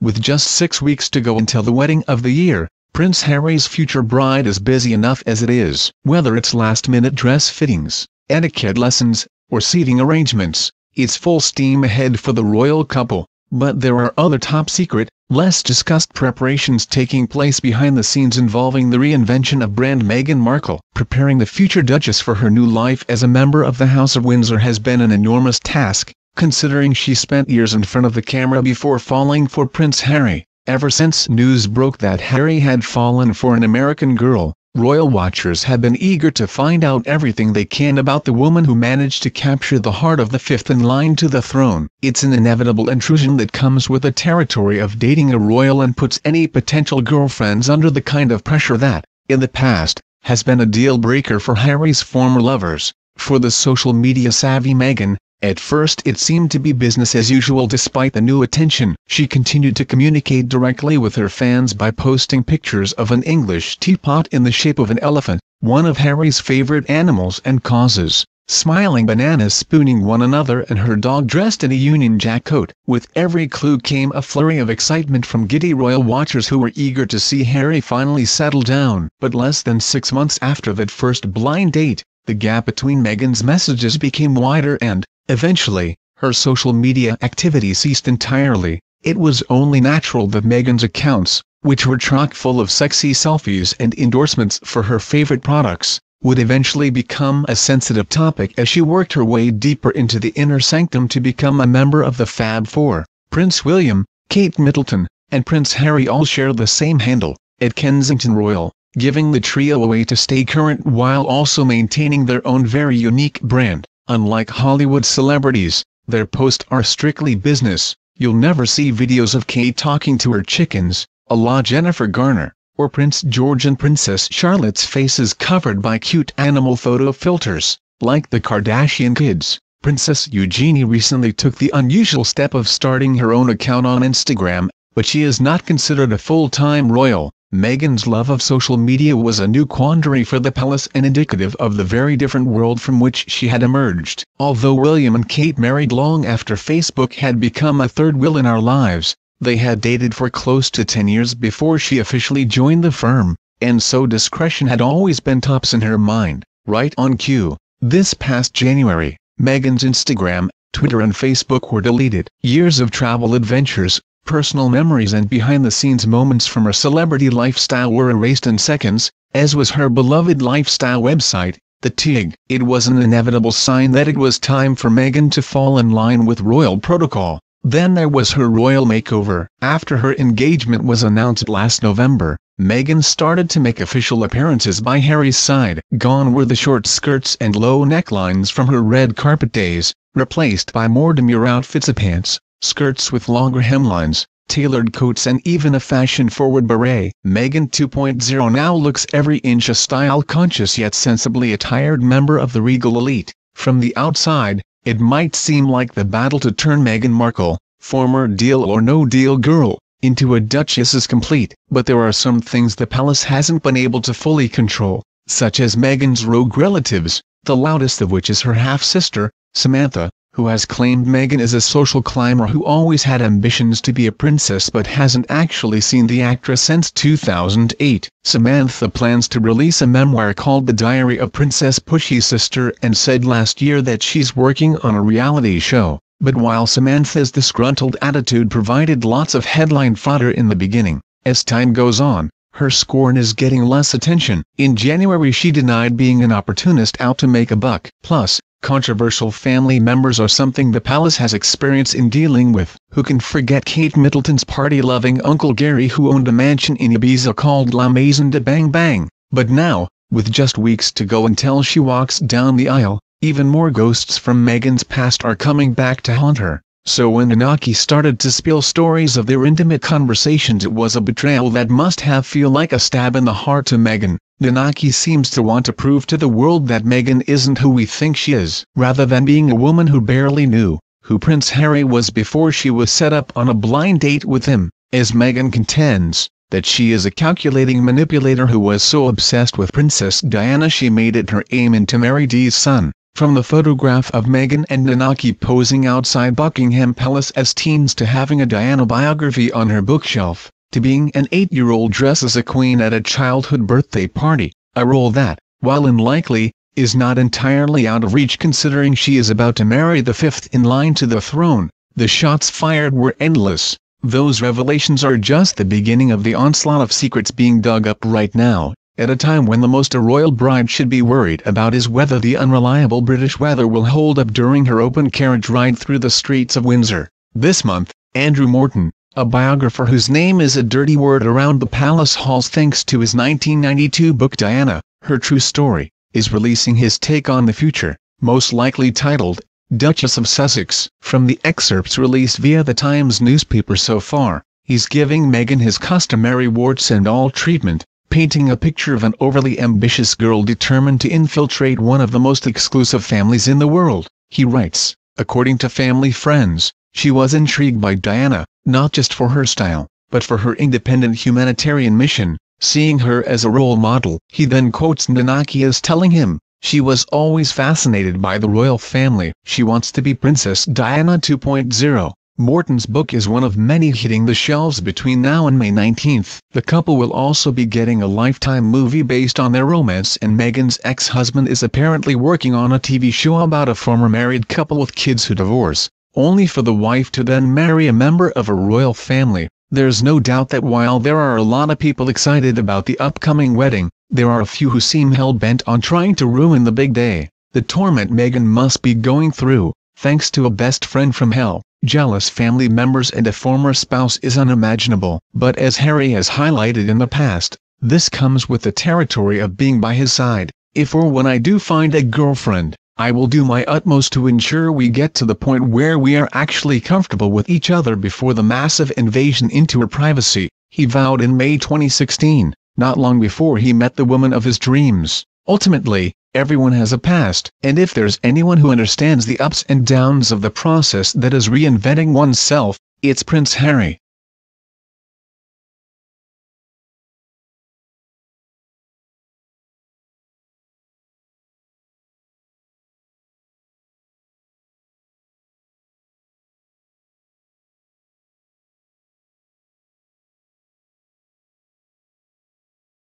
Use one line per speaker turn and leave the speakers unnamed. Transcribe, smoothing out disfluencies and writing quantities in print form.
With just 6 weeks to go until the wedding of the year, Prince Harry's future bride is busy enough as it is. Whether it's last-minute dress fittings, etiquette lessons, or seating arrangements, it's full steam ahead for the royal couple. But there are other top-secret, less discussed preparations taking place behind the scenes involving the reinvention of brand Meghan Markle. Preparing the future Duchess for her new life as a member of the House of Windsor has been an enormous task, considering she spent years in front of the camera before falling for Prince Harry. Ever since news broke that Harry had fallen for an American girl, royal watchers have been eager to find out everything they can about the woman who managed to capture the heart of the fifth in line to the throne. It's an inevitable intrusion that comes with the territory of dating a royal and puts any potential girlfriends under the kind of pressure that, in the past, has been a deal-breaker for Harry's former lovers. For the social media-savvy Meghan, at first it seemed to be business as usual despite the new attention. She continued to communicate directly with her fans by posting pictures of an English teapot in the shape of an elephant, one of Harry's favorite animals and causes, smiling bananas spooning one another and her dog dressed in a Union Jack coat. With every clue came a flurry of excitement from giddy royal watchers who were eager to see Harry finally settle down. But less than 6 months after that first blind date, the gap between Meghan's messages became wider and, eventually, her social media activity ceased entirely. It was only natural that Meghan's accounts, which were chock full of sexy selfies and endorsements for her favorite products, would eventually become a sensitive topic as she worked her way deeper into the inner sanctum to become a member of the Fab Four. Prince William, Kate Middleton, and Prince Harry all share the same handle, at Kensington Royal, giving the trio a way to stay current while also maintaining their own very unique brand. Unlike Hollywood celebrities, their posts are strictly business. You'll never see videos of Kate talking to her chickens, a la Jennifer Garner, or Prince George and Princess Charlotte's faces covered by cute animal photo filters. Like the Kardashian kids, Princess Eugenie recently took the unusual step of starting her own account on Instagram, but she is not considered a full-time royal. Meghan's love of social media was a new quandary for the palace and indicative of the very different world from which she had emerged. Although William and Kate married long after Facebook had become a third wheel in our lives, they had dated for close to 10 years before she officially joined the firm, and so discretion had always been tops in her mind. Right on cue, this past January, Meghan's Instagram, Twitter and Facebook were deleted. Years of travel adventures, personal memories and behind-the-scenes moments from her celebrity lifestyle were erased in seconds, as was her beloved lifestyle website, The Tig. It was an inevitable sign that it was time for Meghan to fall in line with royal protocol. Then there was her royal makeover. After her engagement was announced last November, Meghan started to make official appearances by Harry's side. Gone were the short skirts and low necklines from her red carpet days, replaced by more demure outfits of pants, skirts with longer hemlines, tailored coats and even a fashion-forward beret. Meghan 2.0 now looks every inch a style-conscious yet sensibly attired member of the regal elite. From the outside, it might seem like the battle to turn Meghan Markle, former Deal or No Deal girl, into a duchess is complete. But there are some things the palace hasn't been able to fully control, such as Meghan's rogue relatives, the loudest of which is her half-sister, Samantha, who has claimed Meghan is a social climber who always had ambitions to be a princess but hasn't actually seen the actress since 2008. Samantha plans to release a memoir called The Diary of Princess Pushy's Sister and said last year that she's working on a reality show. But while Samantha's disgruntled attitude provided lots of headline fodder in the beginning, as time goes on, her scorn is getting less attention. In January she denied being an opportunist out to make a buck. Plus, controversial family members are something the palace has experience in dealing with. Who can forget Kate Middleton's party-loving Uncle Gary who owned a mansion in Ibiza called La Maison de Bang Bang? But now, with just weeks to go until she walks down the aisle, even more ghosts from Meghan's past are coming back to haunt her. So when Nanaki started to spill stories of their intimate conversations, it was a betrayal that must have felt like a stab in the heart to Meghan. Nanaki seems to want to prove to the world that Meghan isn't who we think she is. Rather than being a woman who barely knew who Prince Harry was before she was set up on a blind date with him, as Meghan contends that she is a calculating manipulator who was so obsessed with Princess Diana she made it her aim to marry Di's son. From the photograph of Meghan and Nanaki posing outside Buckingham Palace as teens to having a Diana biography on her bookshelf, to being an 8-year-old dressed as a queen at a childhood birthday party, a role that, while unlikely, is not entirely out of reach considering she is about to marry the fifth in line to the throne. The shots fired were endless. Those revelations are just the beginning of the onslaught of secrets being dug up right now, at a time when the most a royal bride should be worried about is whether the unreliable British weather will hold up during her open carriage ride through the streets of Windsor. This month, Andrew Morton, a biographer whose name is a dirty word around the palace halls thanks to his 1992 book Diana, Her True Story, is releasing his take on the future, most likely titled, Duchess of Sussex. From the excerpts released via the Times newspaper so far, he's giving Meghan his customary warts and all treatment, painting a picture of an overly ambitious girl determined to infiltrate one of the most exclusive families in the world. He writes, according to family friends, she was intrigued by Diana, not just for her style, but for her independent humanitarian mission, seeing her as a role model. He then quotes Nanaki as telling him, she was always fascinated by the royal family. She wants to be Princess Diana 2.0. Morton's book is one of many hitting the shelves between now and May 19. The couple will also be getting a Lifetime movie based on their romance, and Meghan's ex-husband is apparently working on a TV show about a former married couple with kids who divorce, only for the wife to then marry a member of a royal family. There's no doubt that while there are a lot of people excited about the upcoming wedding, there are a few who seem hell-bent on trying to ruin the big day. The torment Meghan must be going through, thanks to a best friend from hell, jealous family members and a former spouse is unimaginable. But as Harry has highlighted in the past, this comes with the territory of being by his side. If or when I do find a girlfriend, I will do my utmost to ensure we get to the point where we are actually comfortable with each other before the massive invasion into her privacy, he vowed in May 2016, not long before he met the woman of his dreams. Ultimately, everyone has a past, and if there's anyone who understands the ups and downs of the process that is reinventing oneself, it's Prince Harry.